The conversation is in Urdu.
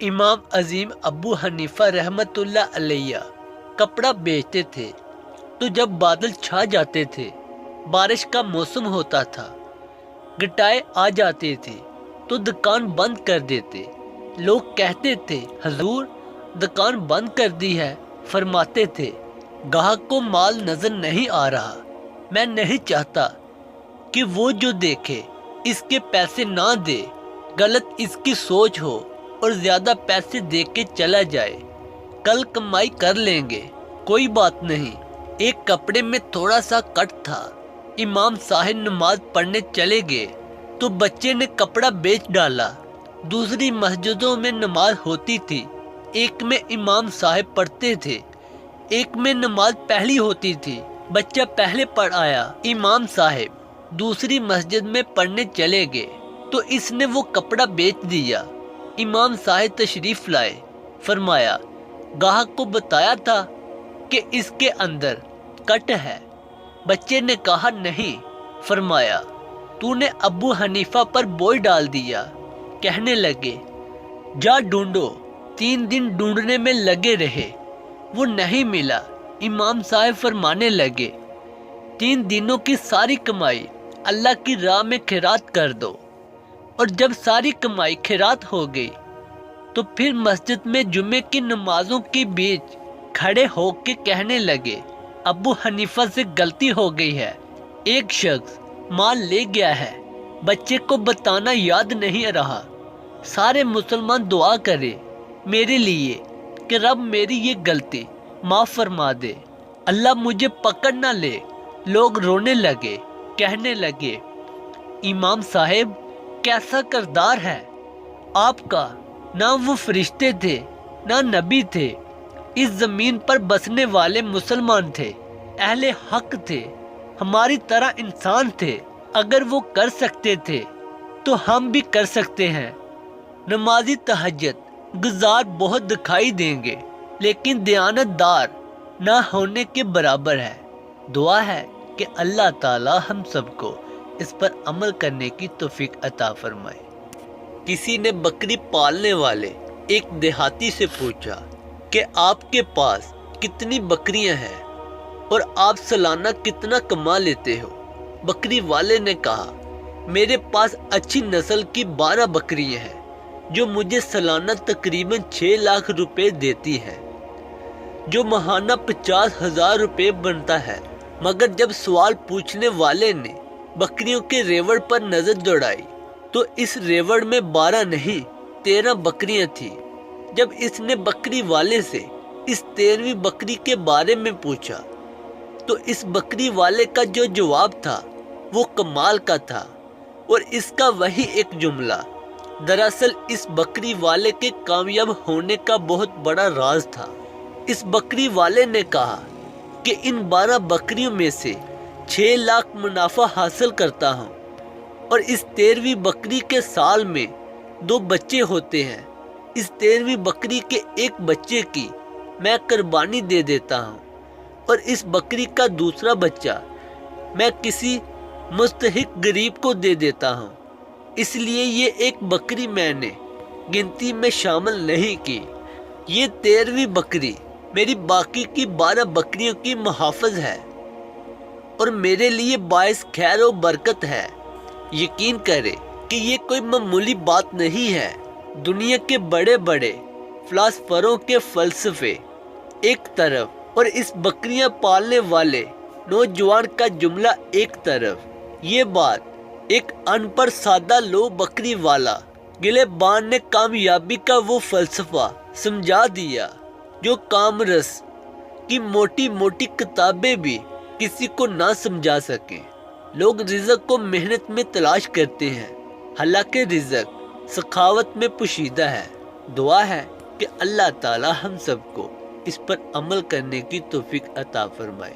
امام عظیم ابو حنیفہ رحمۃ اللہ علیہ کپڑا بیچتے تھے تو جب بادل چھا جاتے تھے، بارش کا موسم ہوتا تھا، گٹائے آ جاتے تھے تو دکان بند کر دیتے۔ لوگ کہتے تھے حضور دکان بند کر دی ہے، فرماتے تھے گاہک کو مال نظر نہیں آ رہا، میں نہیں چاہتا کہ وہ جو دیکھے اس کے پیسے نہ دے، غلط اس کی سوچ ہو اور زیادہ پیسے دے کے چلا جائے، کل کمائی کر لیں گے، کوئی بات نہیں۔ ایک کپڑے میں تھوڑا سا کٹ تھا، امام صاحب نماز پڑھنے چلے گئے تو بچے نے کپڑا بیچ ڈالا۔ دوسری مسجدوں میں نماز ہوتی تھی، ایک میں امام صاحب پڑھتے تھے، ایک میں نماز پہلی ہوتی تھی، بچہ پہلے پڑھ آیا، امام صاحب دوسری مسجد میں پڑھنے چلے گئے تو اس نے وہ کپڑا بیچ دیا۔ امام صاحب تشریف لائے، فرمایا گاہک کو بتایا تھا کہ اس کے اندر کٹ ہے؟ بچے نے کہا نہیں۔ فرمایا تو نے ابو حنیفہ پر بوجھ ڈال دیا۔ کہنے لگے جا ڈھونڈو۔ 3 دن ڈھونڈنے میں لگے رہے، وہ نہیں ملا۔ امام صاحب فرمانے لگے 3 دنوں کی ساری کمائی اللہ کی راہ میں خیرات کر دو، اور جب ساری کمائی خیرات ہو گئی تو پھر مسجد میں جمعے کی نمازوں کے بیچ کھڑے ہو کے کہنے لگے ابو حنیفہ سے غلطی ہو گئی ہے، ایک شخص مال لے گیا ہے، بچے کو بتانا یاد نہیں رہا، سارے مسلمان دعا کرے میرے لیے کہ رب میری یہ غلطی معاف فرما دے، اللہ مجھے پکڑ نہ لے۔ لوگ رونے لگے، کہنے لگے امام صاحب کیسا کردار ہے آپ کا، نہ وہ فرشتے تھے نہ نبی تھے، اس زمین پر بسنے والے مسلمان تھے، اہل حق تھے، ہماری طرح انسان تھے، اگر وہ کر سکتے تھے تو ہم بھی کر سکتے ہیں۔ نمازی تہجد گزار بہت دکھائی دیں گے لیکن دیانت دار نہ ہونے کے برابر ہے۔ دعا ہے کہ اللہ تعالی ہم سب کو اس پر عمل کرنے کی توفیق عطا فرمائے۔ کسی نے بکری پالنے والے ایک دیہاتی سے پوچھا کہ آپ کے پاس کتنی بکریاں ہیں اور آپ سالانہ کتنا کما لیتے ہو؟ بکری والے نے کہا میرے پاس اچھی نسل کی 12 بکریاں ہیں جو مجھے سالانہ تقریباً 6 لاکھ روپے دیتی ہیں، جو ماہانہ 50,000 روپے بنتا ہے۔ مگر جب سوال پوچھنے والے نے بکریوں کے ریوڑ پر نظر دوڑائی تو اس ریوڑ میں 12 نہیں 13 بکریاں تھیں۔ جب اس نے بکری والے سے اس 13ویں بکری کے بارے میں پوچھا تو اس بکری والے کا جو جواب تھا وہ کمال کا تھا، اور اس کا وہی ایک جملہ دراصل اس بکری والے کے کامیاب ہونے کا بہت بڑا راز تھا۔ اس بکری والے نے کہا کہ ان 12 بکریوں میں سے 6 لاکھ منافع حاصل کرتا ہوں، اور اس 13ویں بکری کے سال میں 2 بچے ہوتے ہیں، اس 13ویں بکری کے ایک بچے کی میں قربانی دے دیتا ہوں، اور اس بکری کا دوسرا بچہ میں کسی مستحق غریب کو دے دیتا ہوں، اس لیے یہ ایک بکری میں نے گنتی میں شامل نہیں کی۔ یہ 13ویں بکری میری باقی کی 12 بکریوں کی محافظ ہے اور میرے لیے باعث خیر و برکت ہے۔ یقین کرے کہ یہ کوئی معمولی بات نہیں ہے۔ دنیا کے بڑے بڑے فلاسفروں کے فلسفے ایک طرف اور اس بکریاں پالنے والے نوجوان کا جملہ ایک طرف، یہ بات ایک ان پڑھ سادہ لو بکری والا گلے بان نے کامیابی کا وہ فلسفہ سمجھا دیا جو کامرس کی موٹی موٹی کتابیں بھی کسی کو نہ سمجھا سکیں۔ لوگ رزق کو محنت میں تلاش کرتے ہیں، حالانکہ رزق سخاوت میں پوشیدہ ہے۔ دعا ہے کہ اللہ تعالی ہم سب کو اس پر عمل کرنے کی توفیق عطا فرمائے۔